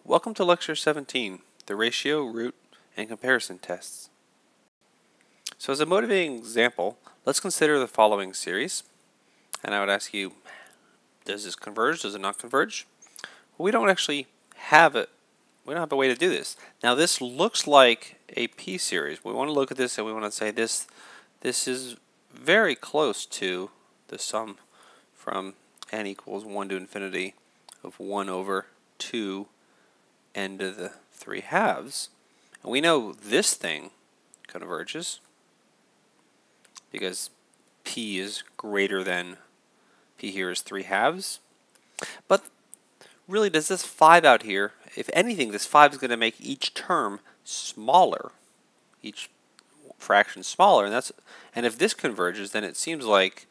Welcome to Lecture 17, the ratio, root, and comparison tests. So as a motivating example, let's consider the following series. And I would ask you, does this converge, does it not converge? Well, we don't actually have it. We don't have a way to do this. Now this looks like a p-series. We want to look at this and we want to say this is very close to the sum from n equals 1 to infinity of 1 over 2 n to the 3 halves. And we know this thing converges because p is greater than, p here is 3 halves. But really, does this 5 out here, if anything, this 5 is going to make each term smaller, each fraction smaller, and if this converges, then it seems like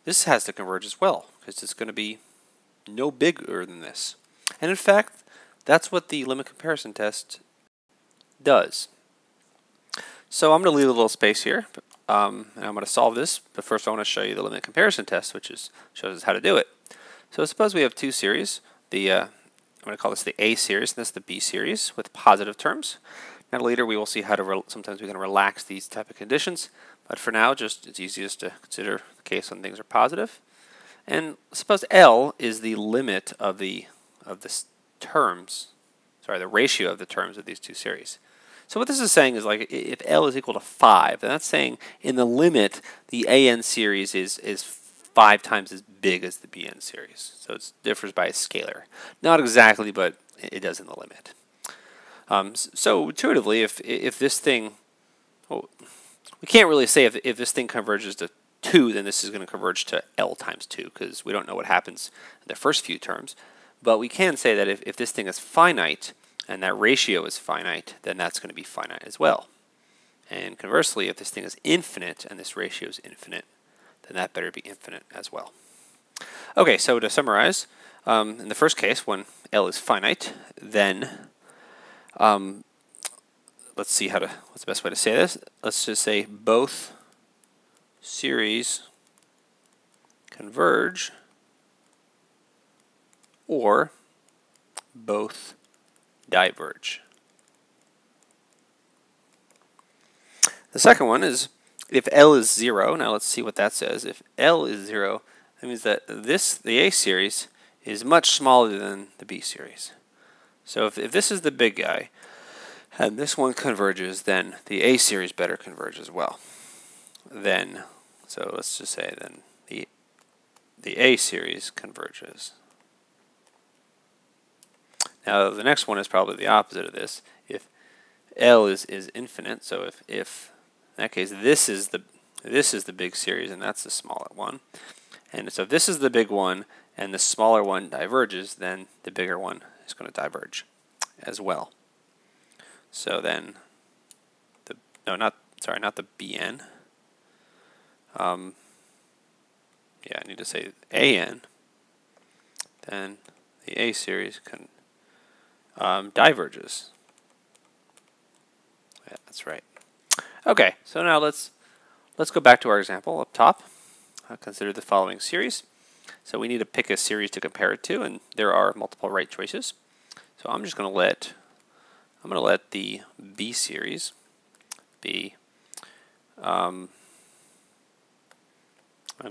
this has to converge as well, because it's going to be no bigger than this. And in fact, that's what the limit comparison test does. So I'm going to leave a little space here, and I'm going to solve this, but first I want to show you the limit comparison test, which shows us how to do it. So suppose we have two series. I'm going to call this the A series, and this is the B series with positive terms. Now later we will see how to, sometimes we can relax these type of conditions, but for now it's easiest to consider the case when things are positive. And suppose L is the limit of the terms, sorry, the ratio of the terms of these two series. So what this is saying is, like, if L is equal to 5, then that's saying in the limit the AN series is 5 times as big as the BN series. So it differs by a scalar. Not exactly, but it does in the limit. So intuitively, if this thing, well, we can't really say if this thing converges to 2, then this is going to converge to L times 2, because we don't know what happens in the first few terms. But we can say that if this thing is finite, and that ratio is finite, then that's going to be finite as well. And conversely, if this thing is infinite, and this ratio is infinite, then that better be infinite as well. Okay, so to summarize, in the first case, when L is finite, then let's see what's the best way to say this. Let's just say both series converge, or both diverge. The second one is if L is 0. Now let's see what that says. If L is 0, that means that the A series is much smaller than the B series. So if this is the big guy and this one converges, then the A series better converge as well. So let's just say then the A series converges. Now the next one is probably the opposite of this. If L is infinite, so if in that case this is the big series and that's the smaller one, and so if this is the big one and the smaller one diverges, then the bigger one is going to diverge as well. So then not the BN. Yeah, I need to say AN. Then the A series diverges. Yeah, that's right. Okay, so now let's go back to our example up top. Consider the following series. So we need to pick a series to compare it to, and there are multiple right choices. So I'm just going to let the B series be n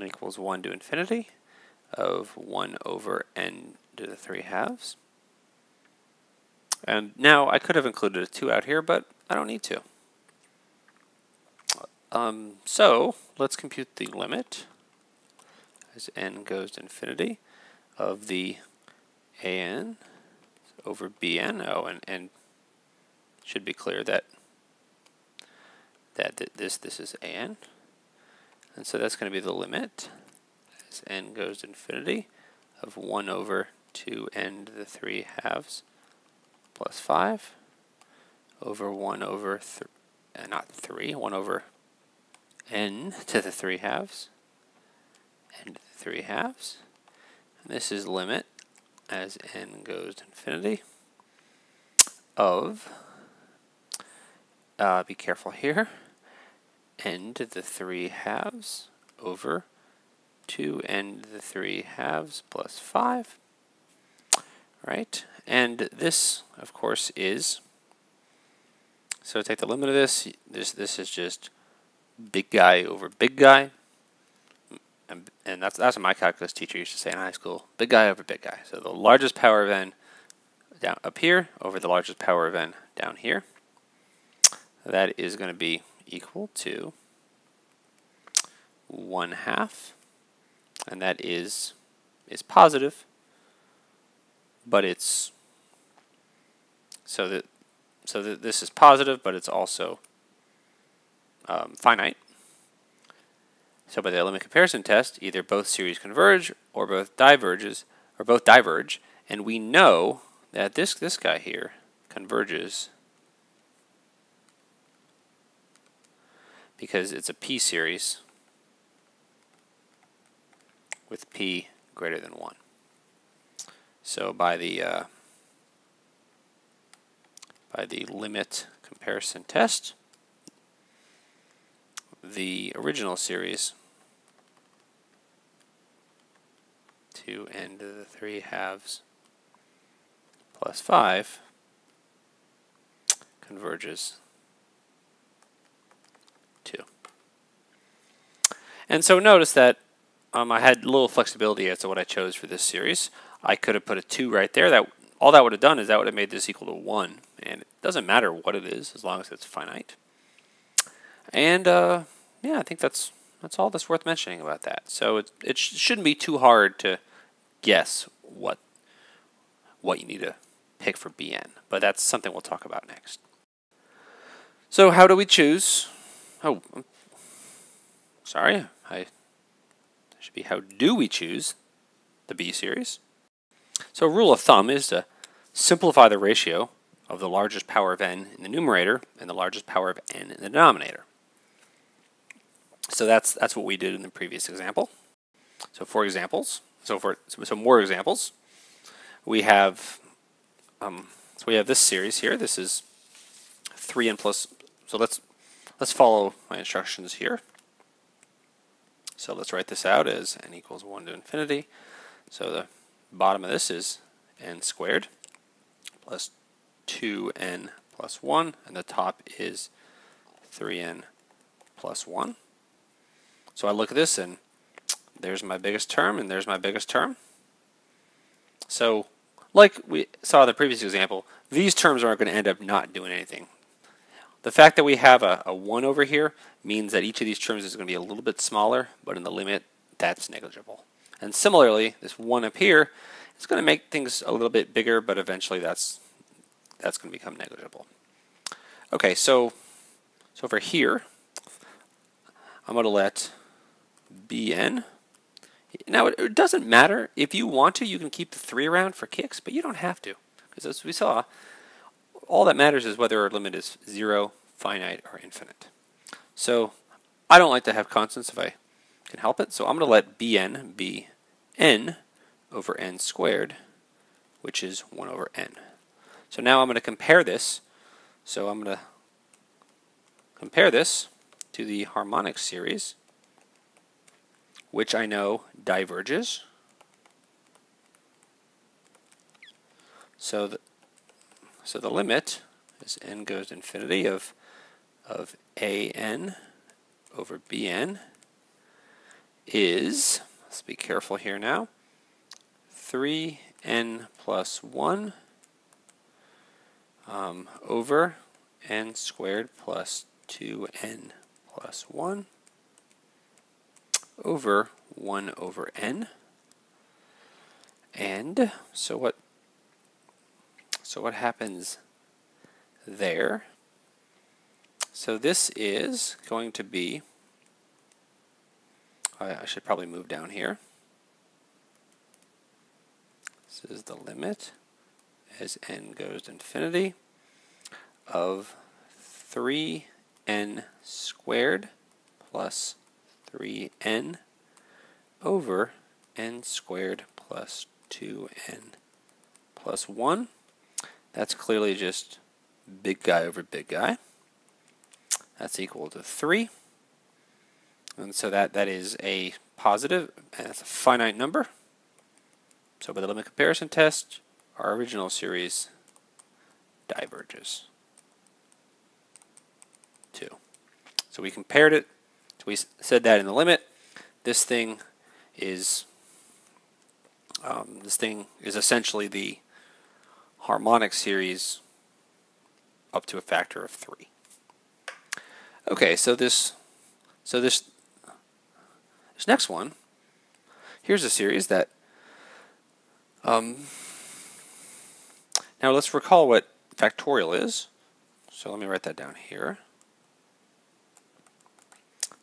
equals 1 to infinity of 1 over n to the 3 halves. And now I could have included a 2 out here, but I don't need to. So let's compute the limit as n goes to infinity of the AN over BN. Oh, and should be clear that this is AN. And so that's going to be the limit as n goes to infinity of 1 over 2n to the 3 halves plus 5 over 1 over 1 over n to the 3 halves, n to the 3 halves. And this is limit as n goes to infinity of, be careful here, n to the 3 halves over 2n to the 3 halves plus 5. right? And this, of course, is, so take the limit of this. This is just big guy over big guy. And that's what my calculus teacher used to say in high school. Big guy over big guy. So the largest power of n down up here over the largest power of n down here. That is going to be equal to 1/2. And that is positive, but it's so that this is positive, but it's also finite. So by the limit comparison test, either both series converge or both diverge, and we know that this guy here converges because it's a p series with p greater than 1. So by the limit comparison test, the original series 2n to the 3/2 plus 5 converges 2. And so notice that I had a little flexibility as to what I chose for this series. I could have put a 2 right there. All that would have done is that would have made this equal to 1. And it doesn't matter what it is as long as it's finite. And yeah, I think that's all that's worth mentioning about that. So it shouldn't be too hard to guess what you need to pick for Bn. But that's something we'll talk about next. So how do we choose? Oh, sorry. Should be how do we choose the B series? So rule of thumb is to simplify the ratio of the largest power of n in the numerator and the largest power of n in the denominator. So that's what we did in the previous example. So for examples, so more examples, we have this series here. This is 3n plus. So let's follow my instructions here. So let's write this out as n equals 1 to infinity. So the bottom of this is n squared plus 2n plus 1, and the top is 3n plus 1. So I look at this, and there's my biggest term, and there's my biggest term. So like we saw in the previous example, these terms aren't going to end up not doing anything. The fact that we have a 1 over here means that each of these terms is going to be a little bit smaller, but in the limit, that's negligible. And similarly, this 1 up here is going to make things a little bit bigger, but eventually that's going to become negligible. Okay, so for here, I'm going to let Bn. Now, it doesn't matter. If you want to, you can keep the 3 around for kicks, but you don't have to. Because as we saw, all that matters is whether our limit is 0, finite, or infinite. So I don't like to have constants if I can help it. So I'm going to let Bn be n over n squared, which is 1 over n. So now I'm going to compare this. So I'm going to compare this to the harmonic series, which I know diverges. So the limit as n goes to infinity of an over bn is, let's be careful here now, 3n plus 1 over n squared plus 2n plus 1 over 1 over n. And so what happens there? So this is going to be, I should probably move down here. This is the limit as n goes to infinity of 3n squared plus 3n over n squared plus 2n plus 1. That's clearly just big guy over big guy. That's equal to 3. And so that is a positive, and that's a finite number. So by the limit comparison test, our original series diverges too. So we compared it. So we said that in the limit, this thing is essentially the harmonic series up to a factor of 3. Okay, so this next one, here's a series that now let's recall what factorial is. So let me write that down here.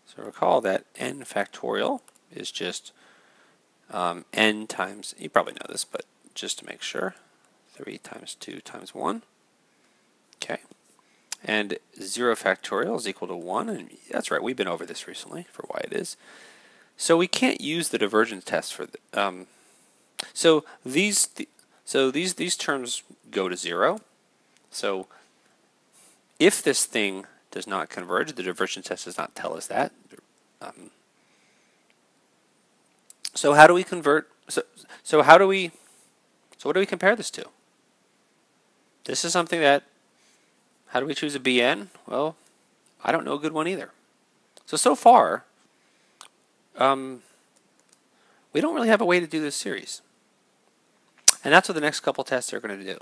So recall that n factorial is just n times, you probably know this, but just to make sure, 3 times 2 times 1. Okay. And 0 factorial is equal to 1, and that's right, we've been over this recently for why it is. So we can't use the divergence test for so these terms go to 0. So if this thing does not converge, the divergence test does not tell us that. So how do we convert? So what do we compare this to? This is something that, how do we choose a Bn? Well, I don't know a good one either. So far, we don't really have a way to do this series. And that's what the next couple tests are going to do.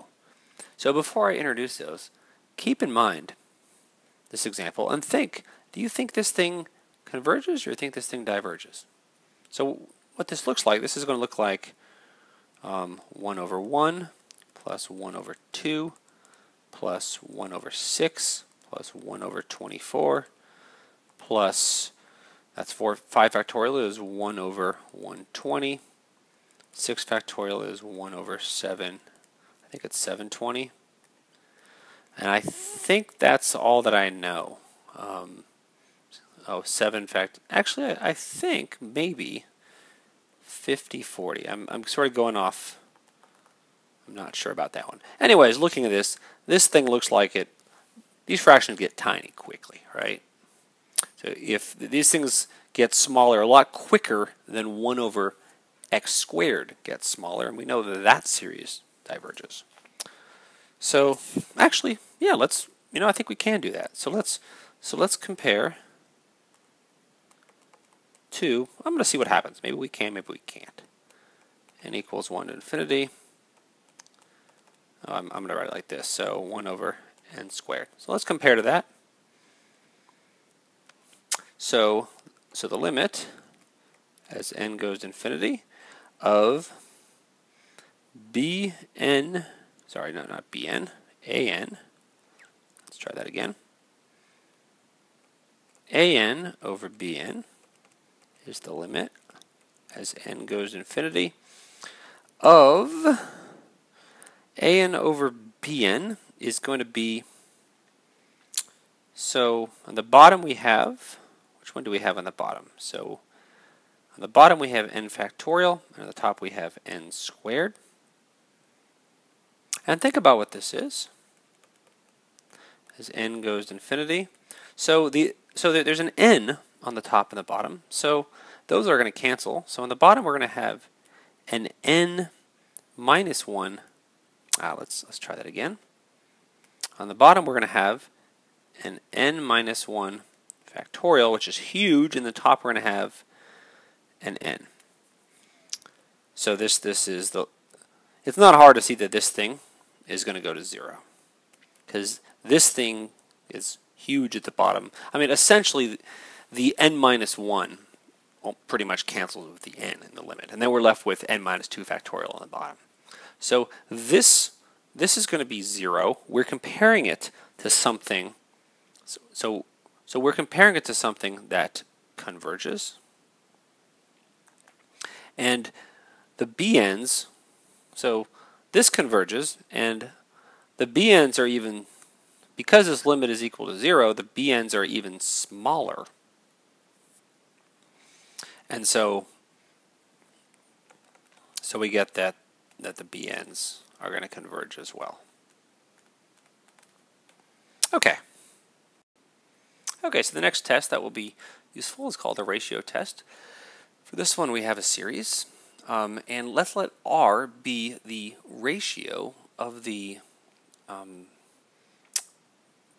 So before I introduce those, keep in mind this example and think, do you think this thing converges or do you think this thing diverges? So what this looks like, this is going to look like 1 over 1 plus 1 over 2 plus 1 over 6 plus 1 over 24 plus, that's 5 factorial is 1 over 120. 6 factorial is 1 over 7. I think it's 720. And I think that's all that I know. 7 fact. Actually, I think maybe 50-40. I'm sort of going off. I'm not sure about that one. Anyways, looking at this thing looks like it. These fractions get tiny quickly, right? So if these things get smaller a lot quicker than 1 over x squared gets smaller, and we know that that series diverges. So actually, yeah, I think we can do that. So let's compare to, I'm going to see what happens. Maybe we can, maybe we can't. N equals 1 to infinity. I'm going to write it like this. So 1 over n squared. So let's compare to that. So the limit as n goes to infinity of bn, sorry, no, not bn, an, let's try that again, an over bn is the limit as n goes to infinity of an over bn is going to be, so on the bottom we have, which one do we have on the bottom? So on the bottom we have n factorial, and on the top we have n squared. And think about what this is as n goes to infinity. So there's an n on the top and the bottom. So those are going to cancel. So on the bottom we're going to have an n minus 1. Let's try that again. On the bottom we're going to have an n minus 1 factorial, which is huge. In the top we're going to have an n. So this is the, it's not hard to see that this thing is going to go to 0 because this thing is huge at the bottom. I mean, essentially the n minus 1 pretty much cancels with the n in the limit, and then we're left with n minus 2 factorial on the bottom. So this is going to be 0. We're comparing it to something. So we're comparing it to something that converges, and the bn's. So this converges, and the bn's are even, because this limit is equal to 0. The bn's are even smaller, and so we get that the bn's are going to converge as well. Okay, so the next test that will be useful is called a ratio test. For this one we have a series. And let's let R be the ratio of the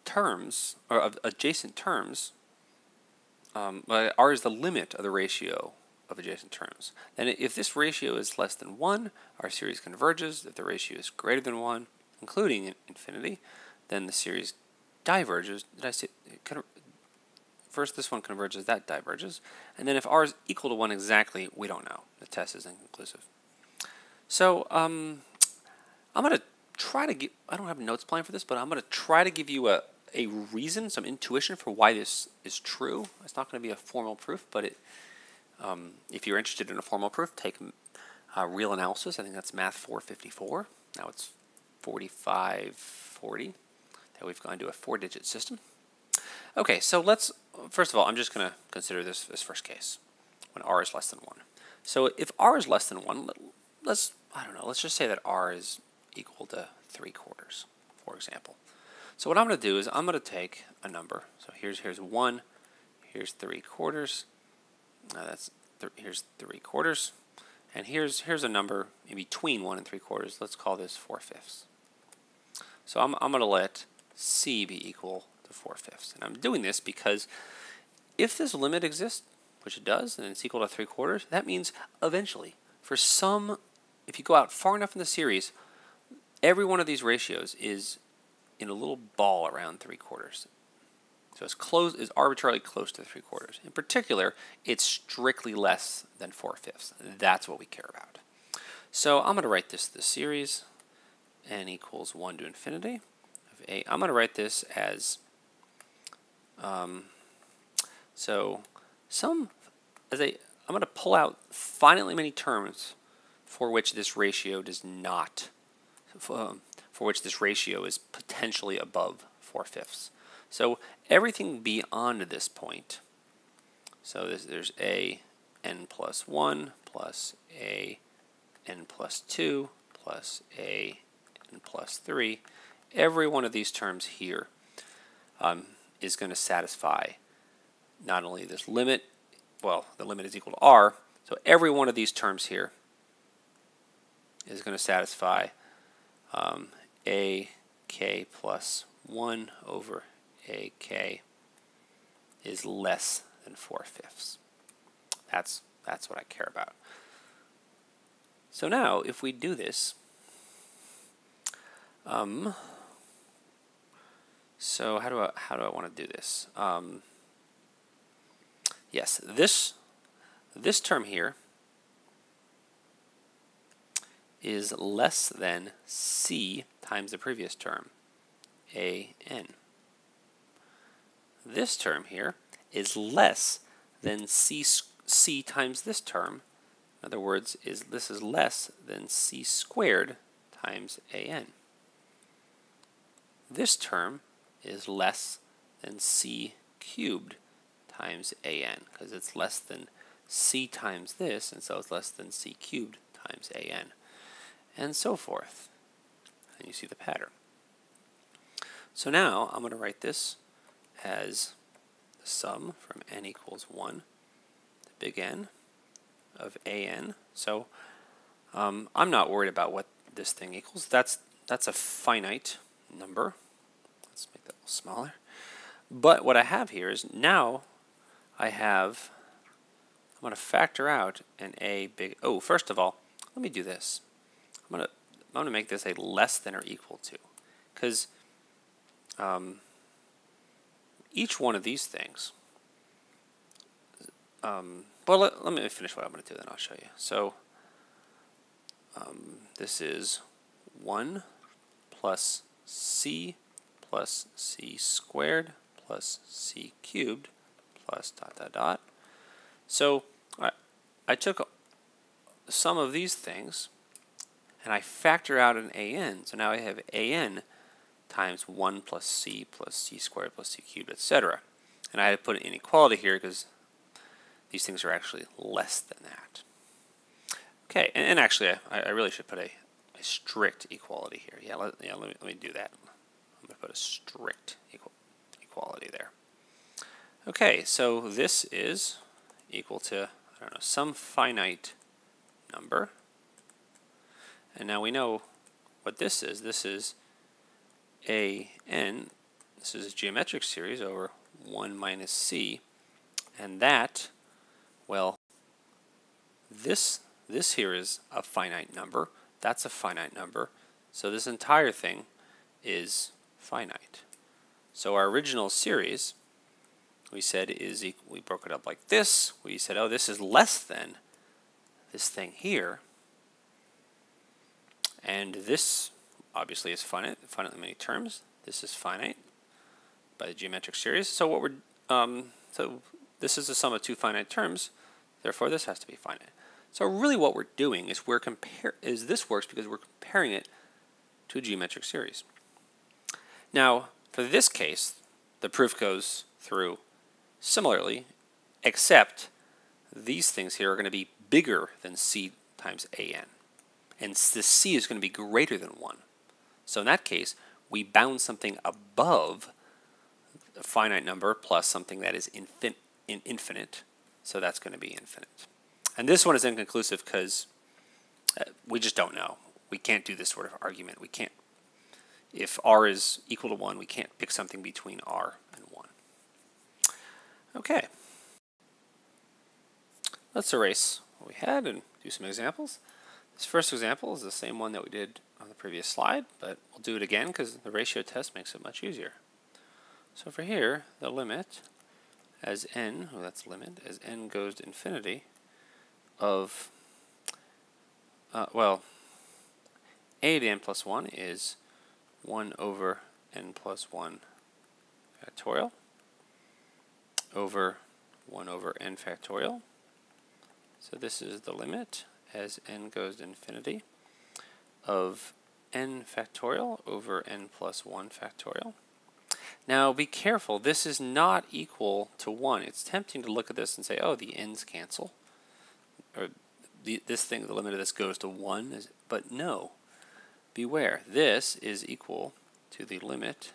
terms, or of adjacent terms. R is the limit of the ratio of adjacent terms. And if this ratio is less than 1, our series converges. If the ratio is greater than 1, including infinity, then the series diverges. Did I say first this one converges, that diverges. And then if R is equal to 1 exactly, we don't know. The test is inconclusive. So I'm going to try to give, I don't have notes planned for this, but I'm going to try to give you a reason, some intuition for why this is true. It's not going to be a formal proof, but if you're interested in a formal proof, take real analysis. I think that's Math 454. Now it's 4540. That we've gone to a 4-digit system. Okay, so let's, first of all, I'm just going to consider this first case, when R is less than 1. So if R is less than 1, let's just say that R is equal to 3/4, for example. So what I'm going to do is I'm going to take a number. So here's 1, here's 3/4, here's 3/4, and here's a number in between 1 and 3/4. Let's call this 4/5. So I'm going to let C be equal to 4/5. And I'm doing this because if this limit exists, which it does, and it's equal to 3/4, that means eventually, if you go out far enough in the series, every one of these ratios is in a little ball around 3/4. So it's arbitrarily close to 3/4. In particular, it's strictly less than 4/5. That's what we care about. So I'm going to write this series, n equals 1 to infinity of a. I'm going to write this as I'm going to pull out finitely many terms for which this ratio does not, for which this ratio is potentially above 4/5. So everything beyond this point, so there's a n plus 1 plus a n plus 2 plus a n plus 3, every one of these terms here is going to satisfy not only this limit, well, the limit is equal to R, so every one of these terms here is going to satisfy a k plus 1 over a k is less than 4/5. That's what I care about. So now, if we do this, so how do I want to do this? Yes, this term here is less than C times the previous term, an. This term here is less than C times this term. In other words, this is less than C squared times an. This term is less than C cubed times an, because it's less than C times this, and so it's less than C cubed times an, and so forth. And you see the pattern. So now I'm going to write this as the sum from n equals 1 to big N of an. So I'm not worried about what this thing equals. That's a finite number. Let's make that a little smaller. But what I have here is now I'm going to factor out an a big. Oh, first of all, let me do this. I'm going to make this a less than or equal to, because each one of these things. Well, let me finish what I'm going to do, then I'll show you. So this is 1 plus c squared plus c cubed plus dot dot dot. So I took some of these things and I factor out an an. So now I have an times 1 plus c squared plus c cubed, etc. And I had to put an inequality here because these things are actually less than that. Okay, and actually I really should put a strict equality here. Yeah, let me do that. I'm going to put a strict equality there. Okay, so this is equal to, I don't know, some finite number. And now we know what this is. This is an, this is a geometric series over 1 minus c. And that, well, this here is a finite number. That's a finite number. So this entire thing is finite. So our original series, we said is equal, we broke it up like this. We said, oh, this is less than this thing here. And this obviously is finite, finitely many terms. This is finite by the geometric series. So what we're so this is the sum of two finite terms. Therefore, this has to be finite. So really, what we're doing is this works because we're comparing it to a geometric series. Now, for this case, the proof goes through similarly, except these things here are going to be bigger than c times an. And this c is going to be greater than 1. So in that case, we bound something above a finite number plus something that is infinite. So that's going to be infinite. And this one is inconclusive because we just don't know. We can't do this sort of argument. We can't. If r is equal to 1, we can't pick something between r and 1. Okay. Let's erase what we had and do some examples. This first example is the same one that we did on the previous slide, but we'll do it again because the ratio test makes it much easier. So for here, the limit as n, well, that's limit, as n goes to infinity of, well, a to n plus 1 is 1 over n plus 1 factorial over 1 over n factorial. So this is the limit as n goes to infinity of n factorial over n plus 1 factorial. Now be careful, this is not equal to 1. It's tempting to look at this and say, oh, the n's cancel. Or this thing, the limit of this goes to 1. But no, beware. This is equal to the limit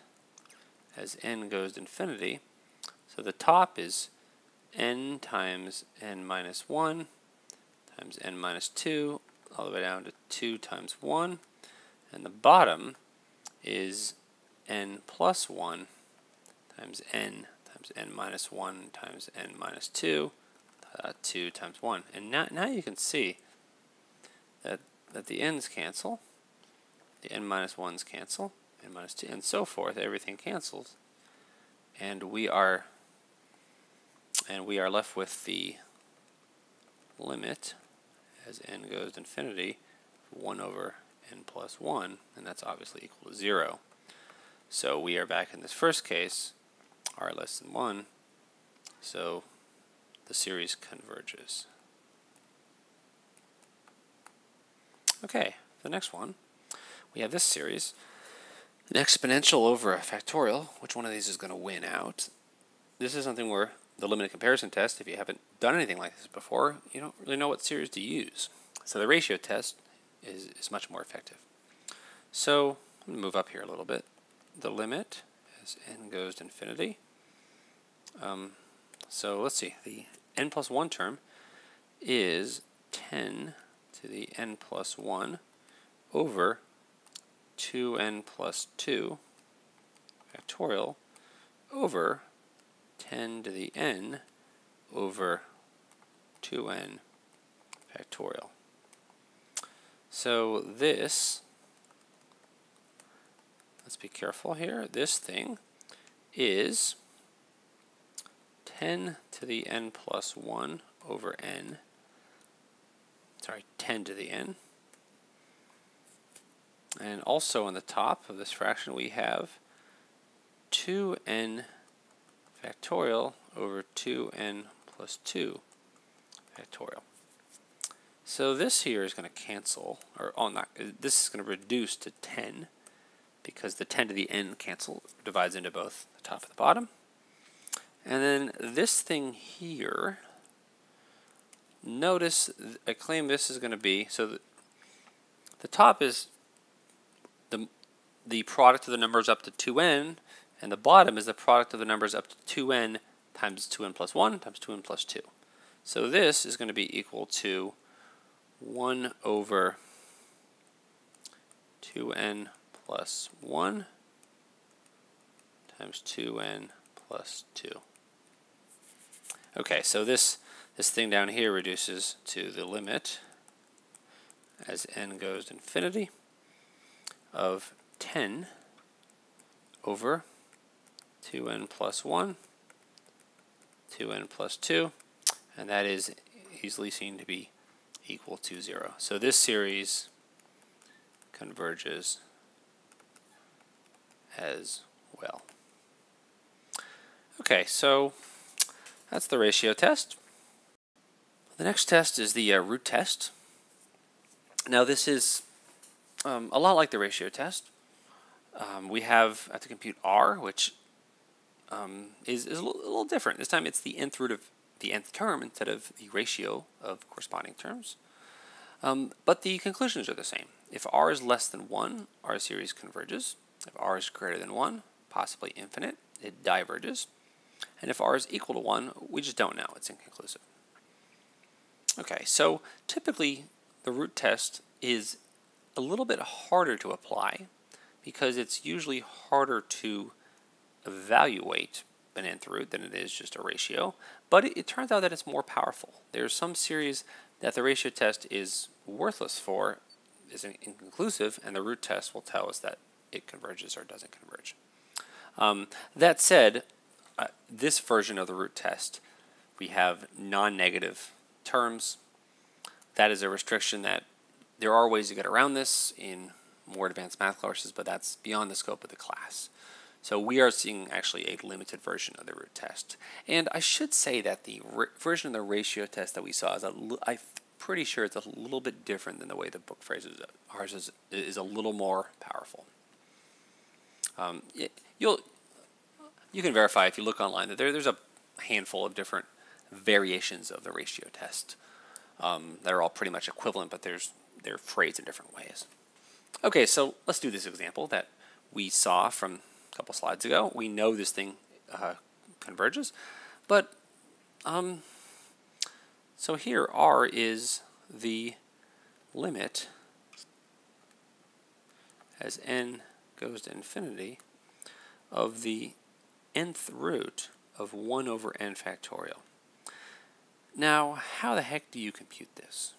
as n goes to infinity. So the top is n times n minus 1 times n minus 2, all the way down to 2 times 1. And the bottom is n plus 1 times n minus 1 times n minus 2, 2 times 1. And now you can see that the n's cancel, the n minus 1's cancel, n minus 2, and so forth. Everything cancels. And we are left with the limit as n goes to infinity, 1 over n plus 1, and that's obviously equal to 0. So we are back in this first case, r less than 1, so the series converges. Okay, the next one, we have this series, an exponential over a factorial. Which one of these is going to win out? This is something where the limited comparison test, if you haven't done anything like this before, you don't really know what series to use. So the ratio test is much more effective. So I'm going to move up here a little bit. The limit as n goes to infinity. So let's see, the n plus 1 term is 10 to the n plus 1 over 2n plus 2 factorial over 10 to the n over 2n factorial. So this, let's be careful here, this thing is 10 to the n plus 1 over n, sorry, 10 to the n. And also on the top of this fraction we have 2n factorial over 2n plus 2 factorial. So this here is going to cancel, or this is going to reduce to 10 because the 10 to the n cancel divides into both the top and the bottom. And then this thing here, notice I claim this is going to be, so the top is the product of the numbers up to 2n, and the bottom is the product of the numbers up to 2n times 2n plus 1 times 2n plus 2. So this is going to be equal to 1 over 2n plus 1 times 2n plus 2. Okay, so this thing down here reduces to the limit as n goes to infinity of 10 over 2n plus 1, 2n plus 2, and that is easily seen to be equal to 0. So this series converges as well. Okay, so that's the ratio test. The next test is the root test. Now this is a lot like the ratio test. We have to compute r, which is a little different. This time it's the nth root of the nth term instead of the ratio of corresponding terms. But the conclusions are the same. If r is less than 1, our series converges. If r is greater than 1, possibly infinite, it diverges. And if r is equal to 1, we just don't know. It's inconclusive. Okay, so typically the root test is a little bit harder to apply because it's usually harder to evaluate an nth root than it is just a ratio, but it turns out that it's more powerful. There's some series that the ratio test is worthless for, is inconclusive, and the root test will tell us that it converges or doesn't converge. That said, this version of the root test, we have non-negative terms. That is a restriction that there are ways to get around this in more advanced math courses, but that's beyond the scope of the class. So we are seeing actually a limited version of the root test. And I should say that the version of the ratio test that we saw, I'm pretty sure it's a little bit different than the way the book phrases it. Ours is a little more powerful. You can verify if you look online that there's a handful of different variations of the ratio test that are all pretty much equivalent, but they're phrased in different ways. Okay, so let's do this example that we saw from a couple slides ago. We know this thing converges, but so here r is the limit as n goes to infinity of the nth root of 1 over n factorial. Now, how the heck do you compute this?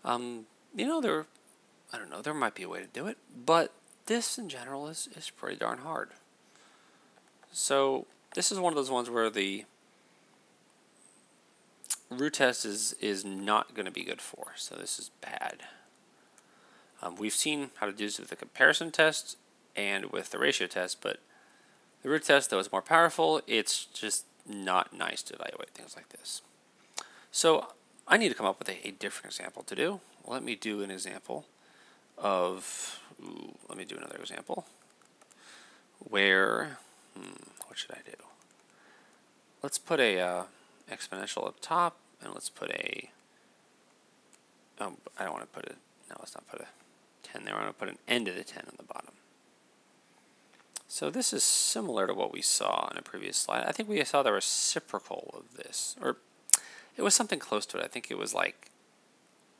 You know, I don't know, there might be a way to do it, but this in general is pretty darn hard. So this is one of those ones where the root test is not going to be good for, so this is bad. We've seen how to do this with the comparison test and with the ratio test, but the root test, though, is more powerful. It's just not nice to evaluate things like this. So I need to come up with a different example to do. Let me do an example of, let me do another example where, what should I do? Let's put a exponential up top, and let's put a, I don't want to put let's not put a 10 there. I want to put an n to the 10 on the bottom. So this is similar to what we saw in a previous slide. I think we saw the reciprocal of this, or it was something close to it. I think it was like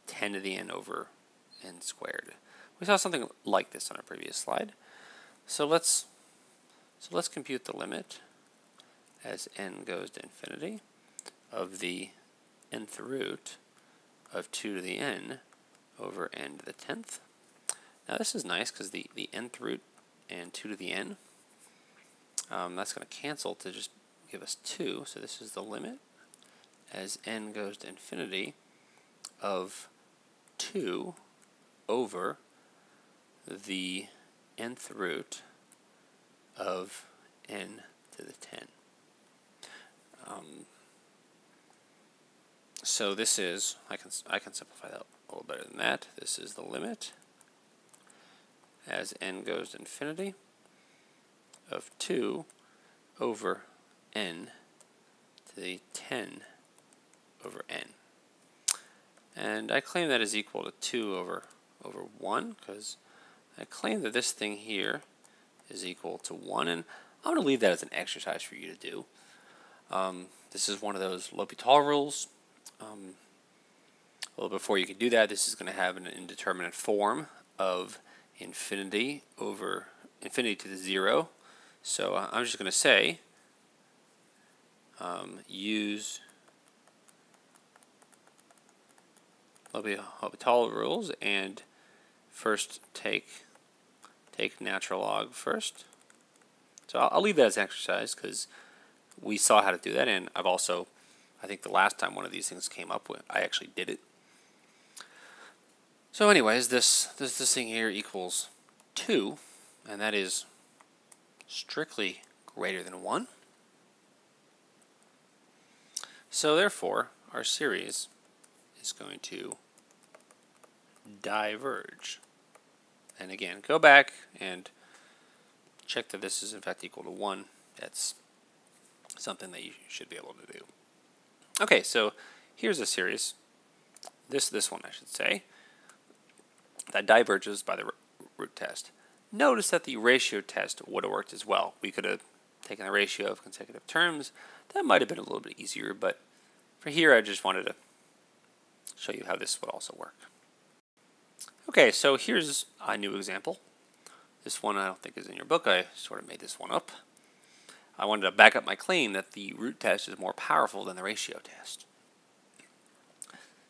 10 to the n over n squared. We saw something like this on a previous slide. So let's compute the limit as n goes to infinity of the nth root of 2 to the n over n to the 10th. Now this is nice because the nth root and 2 to the n, that's going to cancel to just give us 2. So this is the limit as n goes to infinity of 2 over the nth root of n to the 10. So this is, I can simplify that a little better than that. This is the limit as n goes to infinity of 2 over n to the 10 over n. And I claim that is equal to 2 over 1, because I claim that this thing here is equal to 1, and I'm going to leave that as an exercise for you to do. This is one of those L'Hopital rules. Well, before you can do that, this is going to have an indeterminate form of infinity over infinity to the 0. So I'm just going to say use L'Hopital rules and first take natural log first. So I'll leave that as an exercise because we saw how to do that, and I've also, I think the last time one of these things came up, I actually did it. So anyways, this thing here equals 2, and that is strictly greater than 1. So therefore, our series is going to diverge. And again, go back and check that this is in fact equal to 1. That's something that you should be able to do. Okay, so here's a series, this one I should say, that diverges by the root test. Notice that the ratio test would have worked as well. We could have taken the ratio of consecutive terms. That might have been a little bit easier, but for here I just wanted to show you how this would also work. Okay, so here's a new example. This one I don't think is in your book. I sort of made this one up. I wanted to back up my claim that the root test is more powerful than the ratio test.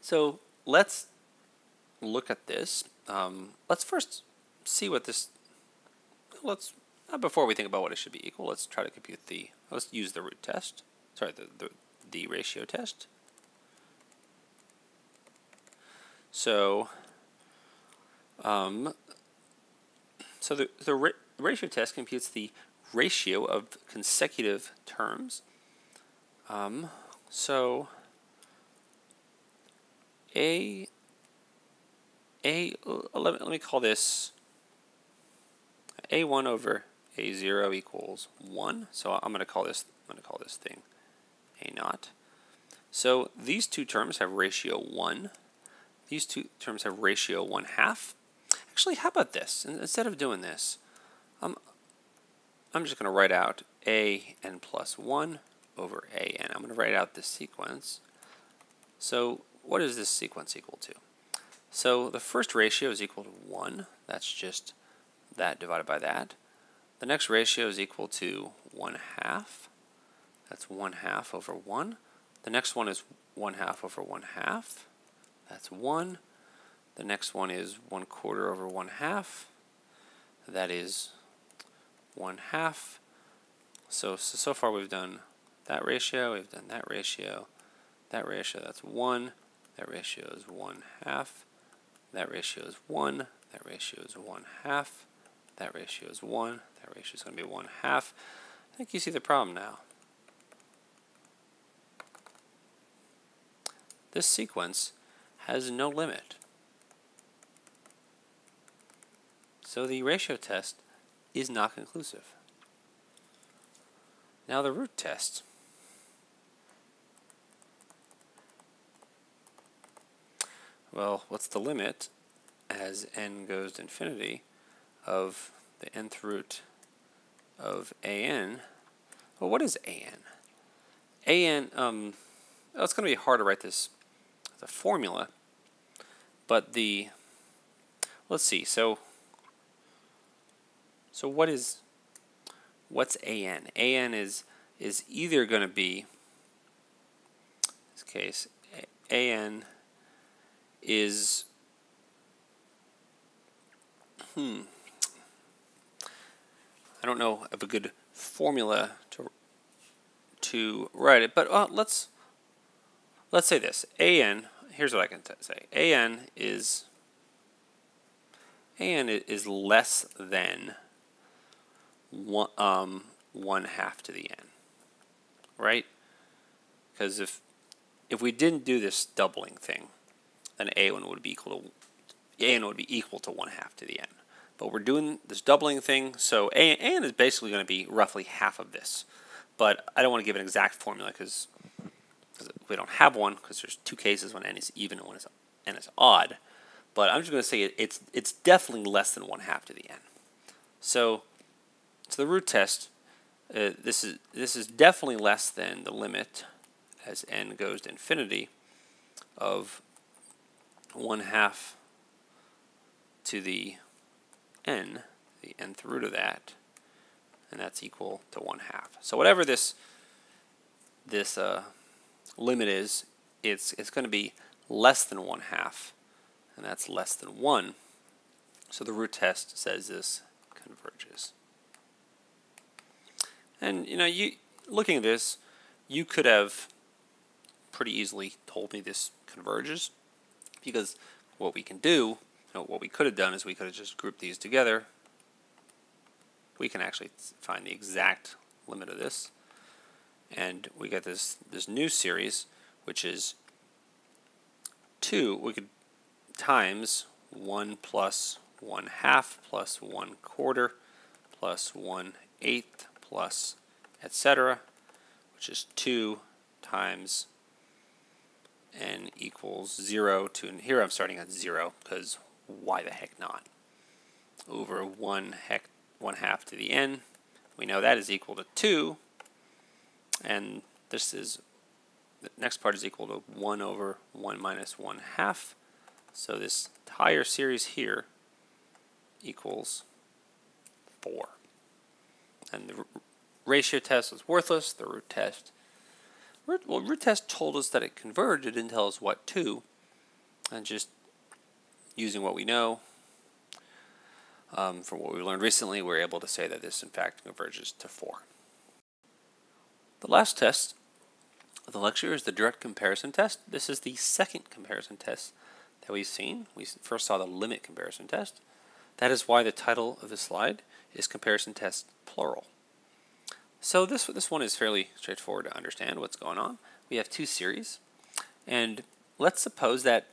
So let's look at this. Let's first see what this, before we think about what it should be equal, let's try to compute let's use the root test. Sorry, the ratio test. So, the ratio test computes the ratio of consecutive terms. So let me call this A1 over A0 equals 1. So I'm going to call this thing A0. So these two terms have ratio 1. These two terms have ratio 1/2. Actually, how about this? Instead of doing this, I'm just going to write out an plus 1 over an. I'm going to write out this sequence. So what is this sequence equal to? So the first ratio is equal to 1. That's just that divided by that. The next ratio is equal to 1/2. That's 1/2 over 1. The next one is 1/2 over 1/2. That's 1. The next one is 1/4 over 1/2. That is 1/2. So far we've done that ratio, we've done that ratio, that's 1, that ratio is 1/2, that ratio is 1, that ratio is 1/2, that ratio is 1, that ratio is going to be 1/2. I think you see the problem now. This sequence has no limit. So the ratio test is not conclusive. Now the root test. Well, what's the limit as n goes to infinity of the nth root of an? Well, what is an? An, well, it's going to be hard to write this as a formula, but let's see, so what's an? An is either going to be, in this case, an is, I don't know of a good formula to write it, but let's say this. An, here's what I can say. An is less than 1/2 to the n, right? Because if we didn't do this doubling thing, then a1 would be equal to 1/2 to the n. But we're doing this doubling thing, so an is basically going to be roughly half of this. But I don't want to give an exact formula because we don't have one, because there's two cases when n is even and when n is odd. But I'm just going to say it's definitely less than 1/2 to the n. So the root test, this is definitely less than the limit as n goes to infinity of 1/2 to the nth root of that, and that's equal to 1/2. So whatever this limit is, it's going to be less than 1/2, and that's less than 1. So the root test says this converges. And you looking at this, you could have pretty easily told me this converges, because what we can do, what we could have done is we could have just grouped these together. We can actually find the exact limit of this, and we get this new series, which is 2. We could times 1 plus 1/2 plus 1/4 plus 1/8 plus etc., which is 2 times n equals 0 to, and here I'm starting at 0 because why the heck not, over 1/2 to the n. We know that is equal to 2, and this is, the next part is equal to 1 over 1 minus 1/2. So this entire series here equals 4. And the ratio test was worthless. The root test, root test told us that it converged. It didn't tell us what to. And just using what we know from what we learned recently, we're able to say that this in fact converges to 4. The last test of the lecture is the direct comparison test. This is the second comparison test that we've seen. We first saw the limit comparison test. That is why the title of this slide is comparison test plural. So this one is fairly straightforward to understand what's going on. We have two series, and let's suppose that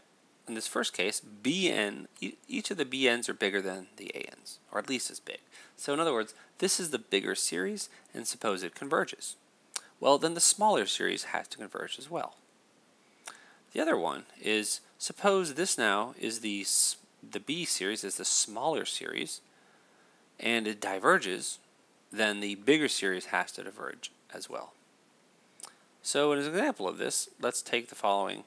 in this first case, bn, each of the bn's are bigger than the an's, or at least as big. So in other words, this is the bigger series, and suppose it converges. Well, then the smaller series has to converge as well. The other one is, suppose this now is the B series is the smaller series, and it diverges, then the bigger series has to diverge as well. So as an example of this, let's take the following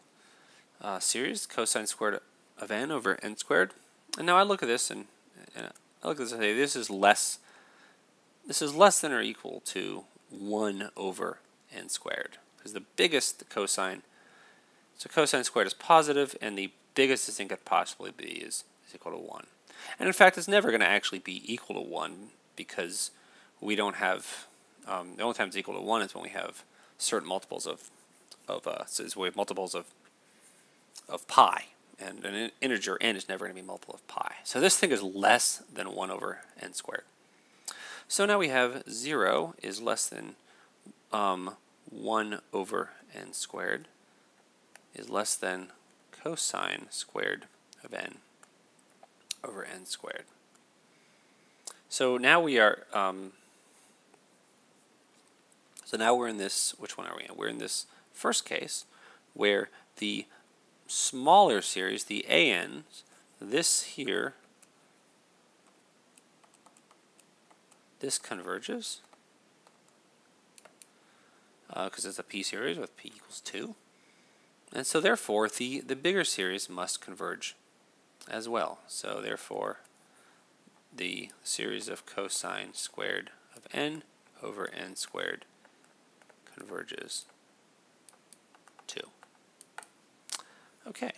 series, cosine squared of n over n squared. And now I look at this and I look at this and say this is less than or equal to 1 over n squared, because the biggest the cosine, so cosine squared is positive, and the biggest this thing could possibly be is equal to 1. And in fact, it's never going to actually be equal to 1, because we don't have, the only time it's equal to 1 is when we have certain multiples of we have multiples of pi, and an integer n is never going to be multiple of pi. So this thing is less than 1 over n squared. So now we have 0 is less than 1 over n squared is less than cosine squared of n over n squared. So now we are, so now we're in this, which one are we in? We're in this first case where the smaller series, the ANs, this here, this converges, because it's a p series with p equals 2. And so therefore, the bigger series must converge as well. So therefore, the series of cosine squared of n over n squared converges 2. Okay.